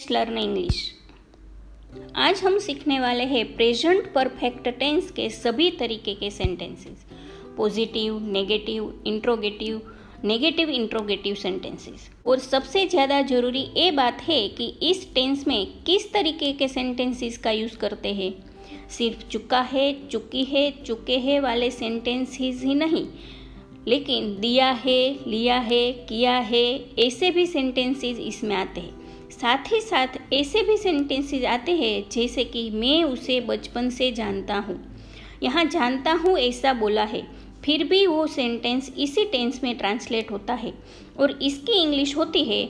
Let's learn English. आज हम सीखने वाले हैं प्रेजेंट परफेक्ट टेंस के सभी तरीके के sentences, positive, negative interrogative sentences. और सबसे ज़्यादा ज़रूरी ये बात है कि इस टेंस में किस तरीके के सेंटेंसेस का यूज़ करते हैं। सिर्फ चुका है, चुकी है, चुके हैं वाले सेंटेंसेस ही नहीं, लेकिन दिया है, लिया है, किया है, ऐसे भी सेंटेंसेस इसमें आते हैं। साथ ही साथ ऐसे भी सेंटेंसेस आते हैं जैसे कि मैं उसे बचपन से जानता हूँ। यहाँ जानता हूँ ऐसा बोला है, फिर भी वो सेंटेंस इसी टेंस में ट्रांसलेट होता है और इसकी इंग्लिश होती है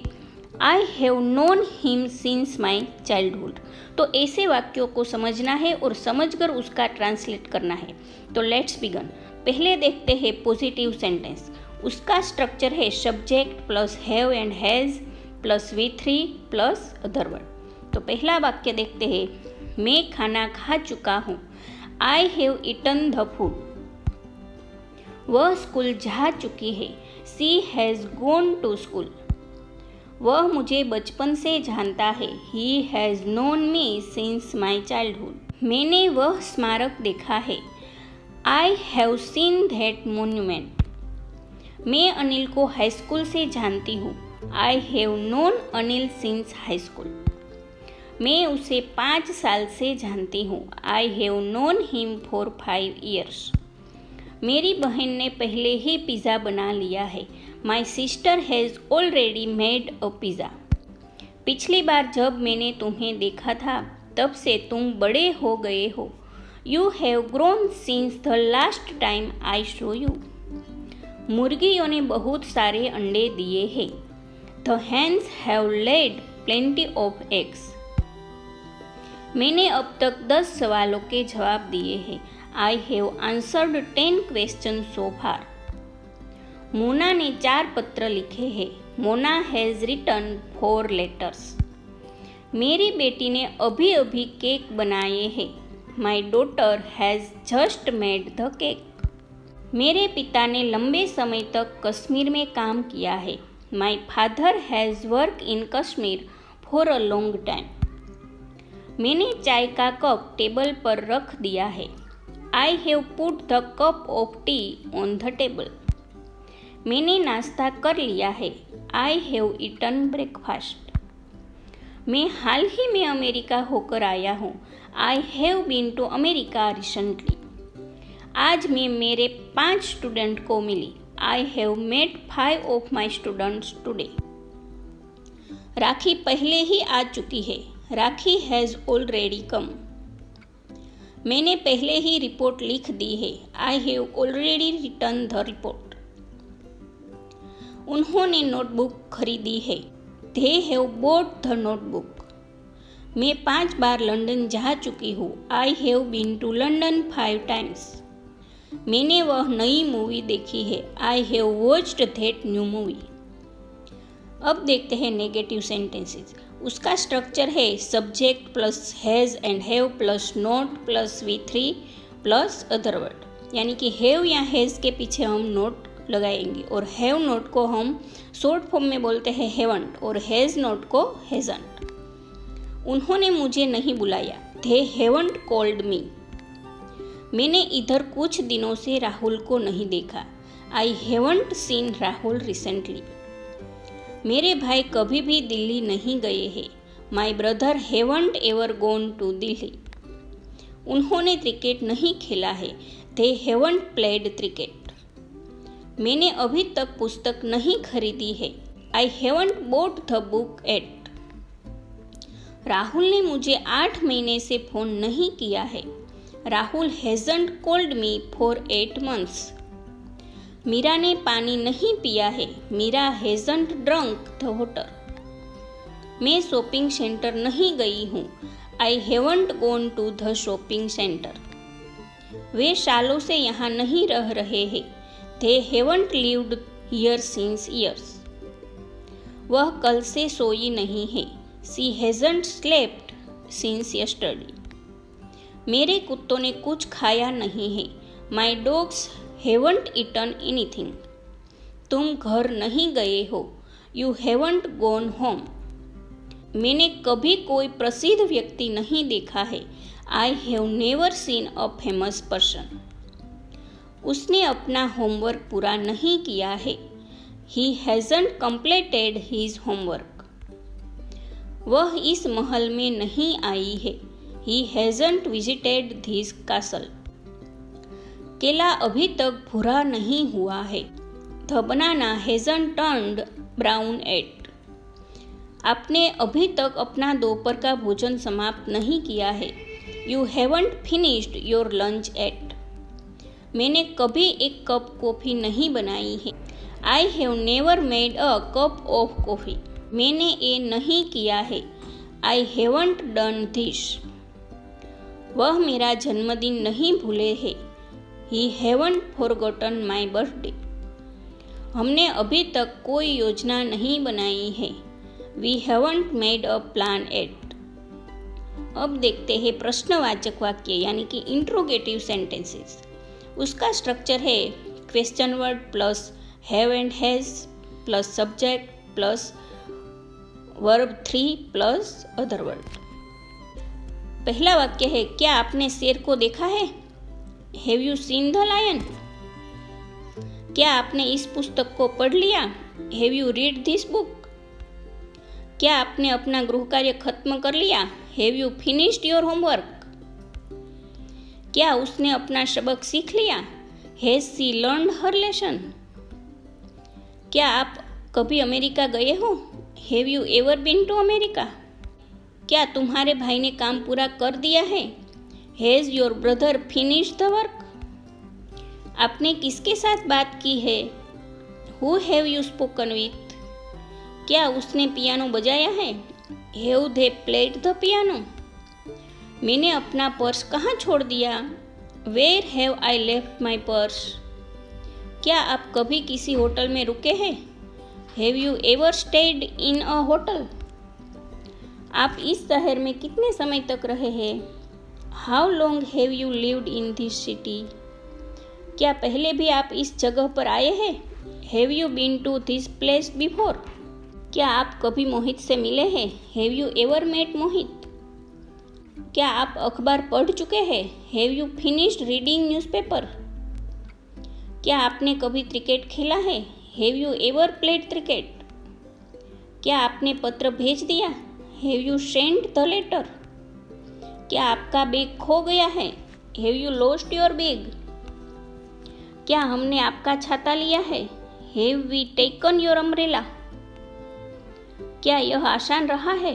I have known him since my childhood. तो ऐसे वाक्यों को समझना है और समझकर उसका ट्रांसलेट करना है। तो लेट्स बिगन। पहले देखते हैं पॉजिटिव सेंटेंस। उसका स्ट्रक्चर है subject plus have and has plus V3 plus other word. तो पहला वाक्य देखते हैं, मैं खाना खा चुका हूँ। I have eaten the food. वह स्कूल जा चुकी है। She has gone to school. वह मुझे बचपन से जानता है। He has known me since my childhood. मैंने वह स्मारक देखा है। I have seen that monument. मैं अनिल को हाई स्कूल से जानती हूँ। I have known Anil since high school. मैं उसे 5 साल से जानती हूँ। I have known him for 5 years। मेरी बहन ने पहले ही पिज़्ज़ा बना लिया है। My sister has already made a pizza. पिछली बार जब मैंने तुम्हें देखा था तब से तुम बड़े हो गए हो। You have grown since the last time I show you. मुर्गियों ने बहुत सारे अंडे दिए हैं। The hens have laid plenty of eggs. मैंने अब तक 10 सवालों के जवाब दिए हैं। I have answered 10 question so far. Mona ने 4 पत्र लिखे हैं। Mona has written 4 letters. मेरी बेटी ने अभी अभी केक बनाए हैं। My daughter has just made the cake. मेरे पिता ने लंबे समय तक कश्मीर में काम किया है। My father has work in Kashmir for a long time. मैंने चाय का कप टेबल पर रख दिया है। I have put the cup of tea on the table. मैंने नाश्ता कर लिया है। I have eaten breakfast. मैं हाल ही में अमेरिका होकर आया हूँ। I have been to America recently. आज मैं मेरे 5 स्टूडेंट को मिली। I have met 5 of my students today. Rakhi पहले ही आ चुकी है। Rakhi has already come. मैंने पहले ही रिपोर्ट लिख दी है। I have already written the report. उन्होंने नोटबुक खरीदी है। They have bought the notebook. मैं 5 बार लंदन जा चुकी हूँ। I have been to London 5 times। मैंने वह नई मूवी देखी है। I have watched that new movie. अब देखते हैं नेगेटिव सेंटेंसेस। उसका स्ट्रक्चर है subject plus has and have plus not plus V3 plus other word. यानी कि हैव या हैज़ के पीछे हम नॉट लगाएंगे और हैव नॉट को हम शॉर्ट फॉर्म में बोलते हैं हैवंट और हैज़ नॉट को हैजंट। उन्होंने मुझे नहीं बुलाया। They haven't called me. मैंने इधर कुछ दिनों से राहुल को नहीं देखा। I haven't seen Rahul recently. मेरे भाई कभी भी दिल्ली नहीं गए हैं। My brother haven't ever gone to Delhi. उन्होंने क्रिकेट नहीं खेला है। They haven't played cricket. मैंने अभी तक पुस्तक नहीं खरीदी है। I haven't bought the book yet. Rahul ने मुझे 8 महीने से फ़ोन नहीं किया है। Rahul hasn't called me for 8 months। Meera ने पानी नहीं पिया है। Meera hasn't drunk the water. मैं शॉपिंग सेंटर नहीं गई हूँ। I haven't gone to the shopping centre. वे सालों से यहाँ नहीं रह रहे हैं। They haven't lived here since years. वह कल से सोई नहीं है। She hasn't slept since yesterday. मेरे कुत्तों ने कुछ खाया नहीं है। My dogs haven't eaten anything. तुम घर नहीं गए हो। You haven't gone home. मैंने कभी कोई प्रसिद्ध व्यक्ति नहीं देखा है। I have never seen a famous person. उसने अपना होमवर्क पूरा नहीं किया है। He hasn't completed his homework. वह इस महल में नहीं आई है। He hasn't visited this castle. केला अभी तक भूरा नहीं हुआ है। The banana hasn't turned brown yet. आपने अभी तक अपना दोपहर का भोजन समाप्त नहीं किया है। You haven't finished your lunch yet. मैंने कभी एक कप कॉफ़ी नहीं बनाई है। I have never made a cup of coffee. मैंने ये नहीं किया है। I haven't done this. वह मेरा जन्मदिन नहीं भूले है। He haven't forgotten my birthday. हमने अभी तक कोई योजना नहीं बनाई है। We haven't made a plan yet. अब देखते हैं प्रश्नवाचक वाक्य यानी कि इंट्रोगेटिव सेंटेंसेस। उसका स्ट्रक्चर है question word plus have and has plus subject plus verb 3 plus other word. पहला वाक्य है, क्या आपने शेर को देखा है? Have you seen the lion? क्या आपने इस पुस्तक को पढ़ लिया? Have you read this book? क्या आपने अपना गृह कार्य खत्म कर लिया? Have you finished your homework? क्या उसने अपना सबक सीख लिया? Has she learned her lesson? क्या आप कभी अमेरिका गए हो? Have you ever been to America? क्या तुम्हारे भाई ने काम पूरा कर दिया है? Has your brother finished the work? आपने किसके साथ बात की है? Who have you spoken with? क्या उसने पियानो बजाया है? Have they played the piano? मैंने अपना पर्स कहाँ छोड़ दिया? Where have I left my purse? क्या आप कभी किसी होटल में रुके हैं? Have you ever stayed in a hotel? आप इस शहर में कितने समय तक रहे हैं? How long have you lived in this city? क्या पहले भी आप इस जगह पर आए हैं? Have you been to this place before? क्या आप कभी मोहित से मिले हैं? Have you ever met Mohit? क्या आप अखबार पढ़ चुके हैं? Have you finished reading newspaper? क्या आपने कभी क्रिकेट खेला है? Have you ever played cricket? क्या आपने पत्र भेज दिया? Have you sent the letter? क्या आपका बैग खो गया है? Have you lost your bag? क्या हमने आपका छाता लिया है? Have we taken your umbrella? क्या यह आसान रहा है?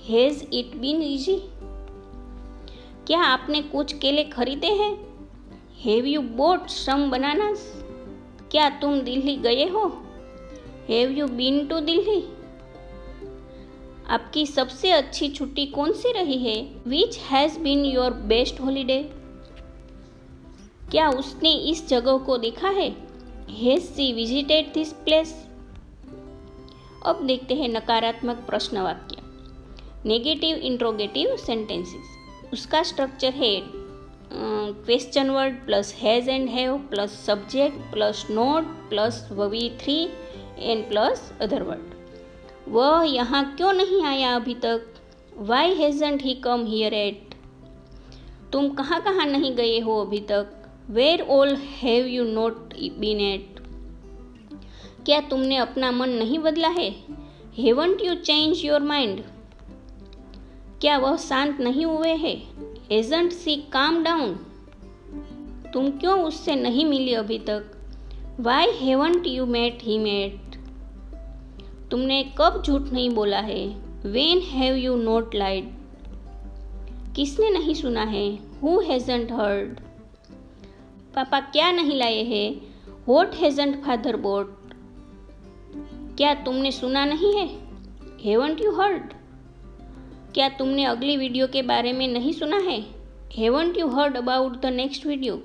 Has it been easy? क्या आपने कुछ केले खरीदे हैं? Have you bought some bananas? क्या तुम दिल्ली गए हो? Have you been to Delhi? आपकी सबसे अच्छी छुट्टी कौन सी रही है? Which has been your best holiday? क्या उसने इस जगह को देखा है? Has she visited this place? अब देखते हैं नकारात्मक प्रश्न वाक्य। Negative interrogative sentences. उसका स्ट्रक्चर है question word plus has and have plus subject plus not plus V 3 and plus other word. वह यहाँ क्यों नहीं आया अभी तक? Why hasn't he come here yet? तुम कहाँ कहाँ नहीं गए हो अभी तक? Where all have you not been yet? क्या तुमने अपना मन नहीं बदला है? Haven't you change your mind? क्या वह शांत नहीं हुए हैं? हैजंट सी काम डाउन? तुम क्यों उससे नहीं मिली अभी तक? Why haven't you met him yet? तुमने कब झूठ नहीं बोला है? When have you not lied? किसने नहीं सुना है? Who hasn't heard? पापा क्या नहीं लाए हैं? What hasn't father bought? क्या तुमने सुना नहीं है? Haven't you heard? क्या तुमने अगली वीडियो के बारे में नहीं सुना है? Haven't you heard about the next video?